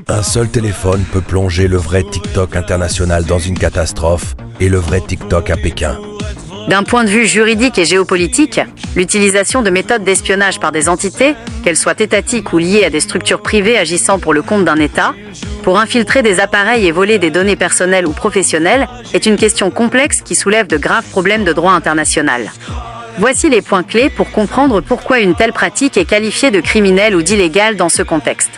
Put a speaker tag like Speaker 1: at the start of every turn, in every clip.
Speaker 1: Un seul téléphone peut plonger le vrai TikTok international dans une catastrophe et le vrai TikTok à Pékin.
Speaker 2: D'un point de vue juridique et géopolitique, l'utilisation de méthodes d'espionnage par des entités, qu'elles soient étatiques ou liées à des structures privées agissant pour le compte d'un État, pour infiltrer des appareils et voler des données personnelles ou professionnelles, est une question complexe qui soulève de graves problèmes de droit international. Voici les points clés pour comprendre pourquoi une telle pratique est qualifiée de criminelle ou d'illégale dans ce contexte.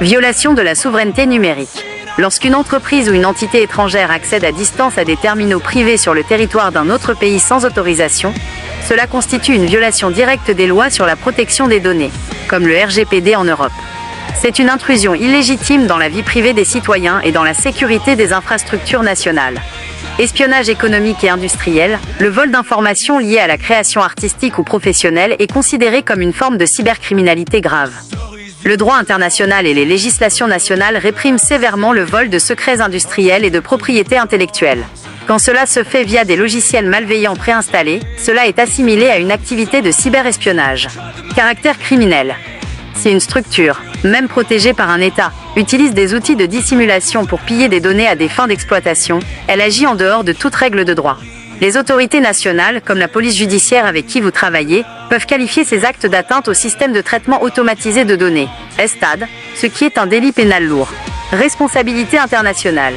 Speaker 2: Violation de la souveraineté numérique. Lorsqu'une entreprise ou une entité étrangère accède à distance à des terminaux privés sur le territoire d'un autre pays sans autorisation, cela constitue une violation directe des lois sur la protection des données, comme le RGPD en Europe. C'est une intrusion illégitime dans la vie privée des citoyens et dans la sécurité des infrastructures nationales. Espionnage économique et industriel, le vol d'informations liées à la création artistique ou professionnelle est considéré comme une forme de cybercriminalité grave. Le droit international et les législations nationales répriment sévèrement le vol de secrets industriels et de propriété intellectuelle. Quand cela se fait via des logiciels malveillants préinstallés, cela est assimilé à une activité de cyberespionnage. Caractère criminel. Si une structure, même protégée par un État, utilise des outils de dissimulation pour piller des données à des fins d'exploitation, elle agit en dehors de toute règle de droit. Les autorités nationales, comme la police judiciaire avec qui vous travaillez, peuvent qualifier ces actes d'atteinte au système de traitement automatisé de données, STAD, ce qui est un délit pénal lourd. Responsabilité internationale.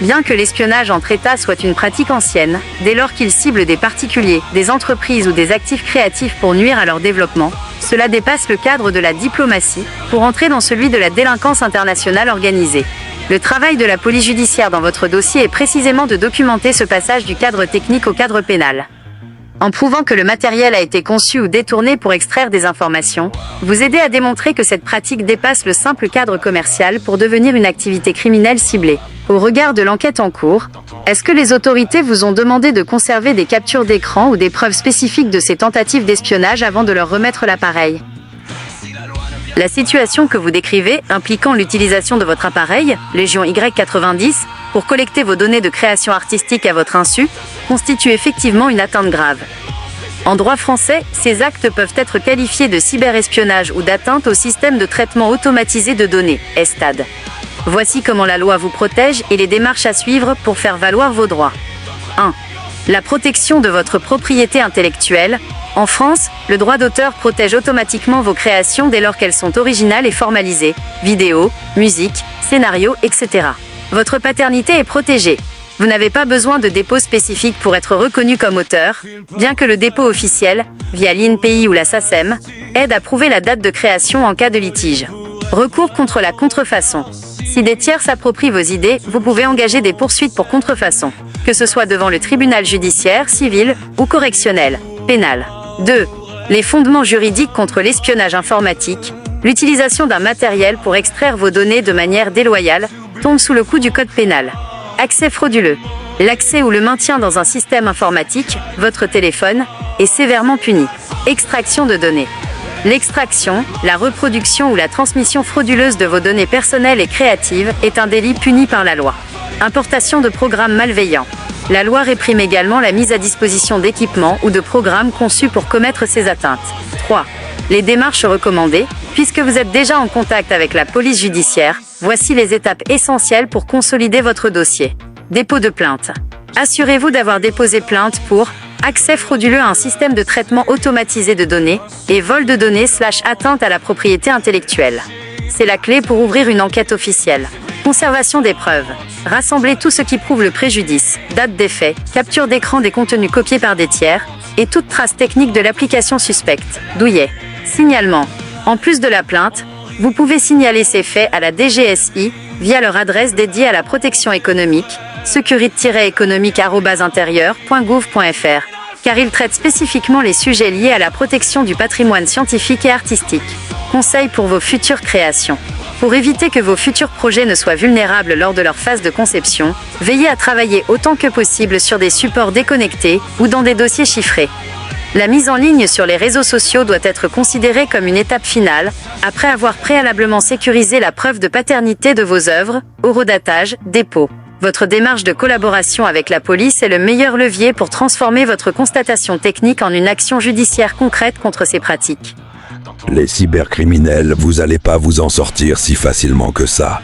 Speaker 2: Bien que l'espionnage entre États soit une pratique ancienne, dès lors qu'il cible des particuliers, des entreprises ou des actifs créatifs pour nuire à leur développement, cela dépasse le cadre de la diplomatie pour entrer dans celui de la délinquance internationale organisée. Le travail de la police judiciaire dans votre dossier est précisément de documenter ce passage du cadre technique au cadre pénal. En prouvant que le matériel a été conçu ou détourné pour extraire des informations, vous aidez à démontrer que cette pratique dépasse le simple cadre commercial pour devenir une activité criminelle ciblée. Au regard de l'enquête en cours, est-ce que les autorités vous ont demandé de conserver des captures d'écran ou des preuves spécifiques de ces tentatives d'espionnage avant de leur remettre l'appareil ? La situation que vous décrivez, impliquant l'utilisation de votre appareil, Légion Y90, pour collecter vos données de création artistique à votre insu, constitue effectivement une atteinte grave. En droit français, ces actes peuvent être qualifiés de cyberespionnage ou d'atteinte au système de traitement automatisé de données, STAD. Voici comment la loi vous protège et les démarches à suivre pour faire valoir vos droits. 1. La protection de votre propriété intellectuelle. En France, le droit d'auteur protège automatiquement vos créations dès lors qu'elles sont originales et formalisées, vidéos, musique, scénarios, etc. Votre paternité est protégée. Vous n'avez pas besoin de dépôt spécifique pour être reconnu comme auteur, bien que le dépôt officiel, via l'INPI ou la SACEM, aide à prouver la date de création en cas de litige. Recours contre la contrefaçon. Si des tiers s'approprient vos idées, vous pouvez engager des poursuites pour contrefaçon, que ce soit devant le tribunal judiciaire, civil ou correctionnel, pénal. 2. Les fondements juridiques contre l'espionnage informatique. L'utilisation d'un matériel pour extraire vos données de manière déloyale tombe sous le coup du code pénal. Accès frauduleux. L'accès ou le maintien dans un système informatique, votre téléphone, est sévèrement puni. Extraction de données. L'extraction, la reproduction ou la transmission frauduleuse de vos données personnelles et créatives est un délit puni par la loi. Importation de programmes malveillants. La loi réprime également la mise à disposition d'équipements ou de programmes conçus pour commettre ces atteintes. 3. Les démarches recommandées. Puisque vous êtes déjà en contact avec la police judiciaire, voici les étapes essentielles pour consolider votre dossier. Dépôt de plainte. Assurez-vous d'avoir déposé plainte pour accès frauduleux à un système de traitement automatisé de données et vol de données / atteinte à la propriété intellectuelle. C'est la clé pour ouvrir une enquête officielle. Conservation des preuves. Rassemblez tout ce qui prouve le préjudice, date des faits, capture d'écran des contenus copiés par des tiers, et toute trace technique de l'application suspecte. Douillet. Signalement. En plus de la plainte, vous pouvez signaler ces faits à la DGSI via leur adresse dédiée à la protection économique, sécurité-économique@intérieur.gouv.fr, car ils traitent spécifiquement les sujets liés à la protection du patrimoine scientifique et artistique. Conseils pour vos futures créations. Pour éviter que vos futurs projets ne soient vulnérables lors de leur phase de conception, veillez à travailler autant que possible sur des supports déconnectés ou dans des dossiers chiffrés. La mise en ligne sur les réseaux sociaux doit être considérée comme une étape finale, après avoir préalablement sécurisé la preuve de paternité de vos œuvres, horodatage, dépôt. Votre démarche de collaboration avec la police est le meilleur levier pour transformer votre constatation technique en une action judiciaire concrète contre ces pratiques.
Speaker 1: Les cybercriminels, vous allez pas vous en sortir si facilement que ça.